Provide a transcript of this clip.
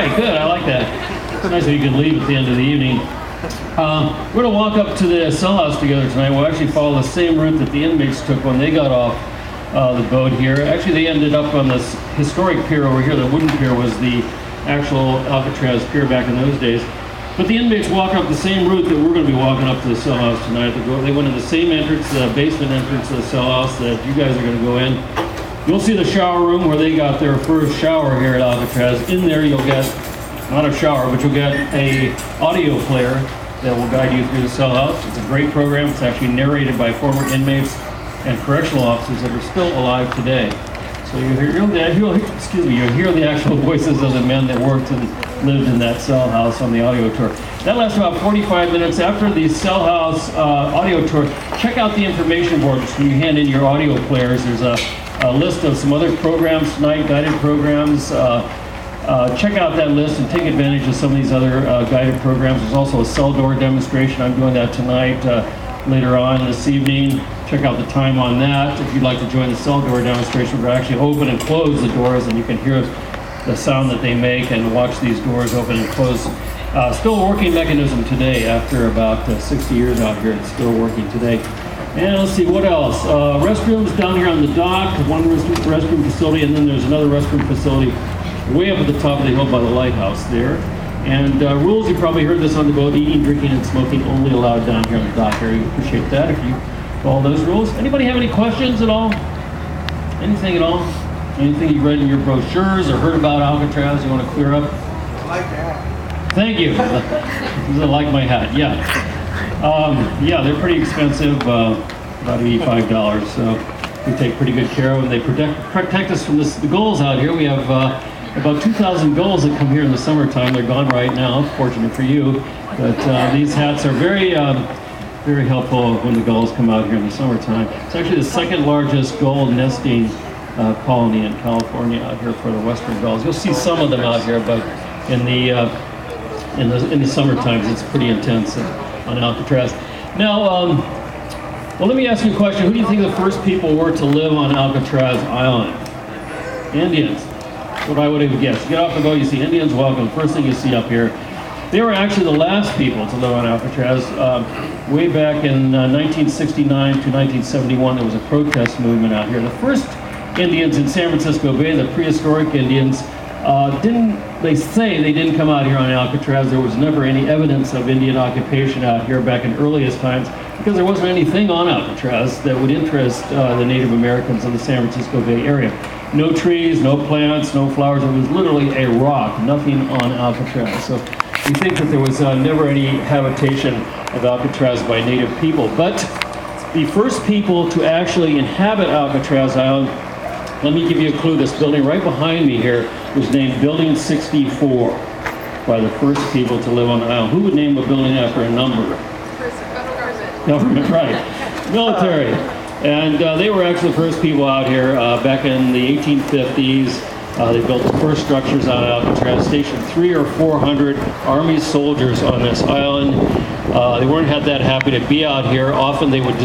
right, good. I like that. It's nice that you can leave at the end of the evening. We're going to walk up to the cell house together tonight. We'll actually follow the same route that the inmates took when they got off the boat here. Actually, they ended up on this historic pier over here. The wooden pier was the actual Alcatraz pier back in those days. But the inmates walk up the same route that we're going to be walking up to the cell house tonight. They went in the same entrance, the basement entrance of the cell house that you guys are going to go in. You'll see the shower room where they got their first shower here at Alcatraz. In there you'll get, not a shower, but you'll get a audio player that will guide you through the cell house. It's a great program. It's actually narrated by former inmates and correctional officers that are still alive today. So you'll hear the actual voices of the men that worked and lived in that cell house on the audio tour. That lasts about 45 minutes. After the cell house audio tour, check out the information board. When you hand in your audio players, there's a list of some other programs tonight, guided programs. Check out that list and take advantage of some of these other guided programs. There's also a cell door demonstration. I'm doing that tonight, later on this evening. Check out the time on that. If you'd like to join the cell door demonstration, we'll actually open and close the doors, and you can hear the sound that they make and watch these doors open and close. Still a working mechanism today after about 60 years out here. It's still working today. And let's see, what else? Restrooms down here on the dock, one restroom facility, and then there's another restroom facility way up at the top of the hill by the lighthouse there. And rules, you probably heard this on the boat: eating, drinking, and smoking only allowed down here on the dock area. We appreciate that if you follow those rules. Anybody have any questions at all? Anything at all? Anything you read in your brochures or heard about Alcatraz you want to clear up? I like that. Thank you. I like my hat, yeah. Yeah, they're pretty expensive, about $85, so we take pretty good care of them. They protect us from the gulls out here. We have about 2,000 gulls that come here in the summertime. They're gone right now, fortunate for you. But these hats are very helpful when the gulls come out here in the summertime. It's actually the second largest gull nesting colony in California out here for the western gulls. You'll see some of them out here, but in the summer times it's pretty intense on Alcatraz. Now, well, let me ask you a question. Who do you think the first people were to live on Alcatraz Island? Indians. That's what I would have guessed. Get off the boat, you see Indians, welcome. First thing you see up here. They were actually the last people to live on Alcatraz. Way back in 1969 to 1971, there was a protest movement out here. The first Indians in San Francisco Bay, the prehistoric Indians, they say they didn't come out here on Alcatraz. There was never any evidence of Indian occupation out here back in earliest times because there wasn't anything on Alcatraz that would interest the Native Americans in the San Francisco Bay area. No trees, no plants, no flowers. It was literally a rock, nothing on Alcatraz. So we think that there was never any habitation of Alcatraz by Native people. But the first people to actually inhabit Alcatraz Island, let me give you a clue. This building right behind me here was named Building 64 by the first people to live on the island. Who would name a building after a number? Federal government. Government, right. Military. And they were actually the first people out here back in the 1850s. They built the first structures on Alcatraz, stationed 300 or 400 Army soldiers on this island. They weren't that happy to be out here. Often they would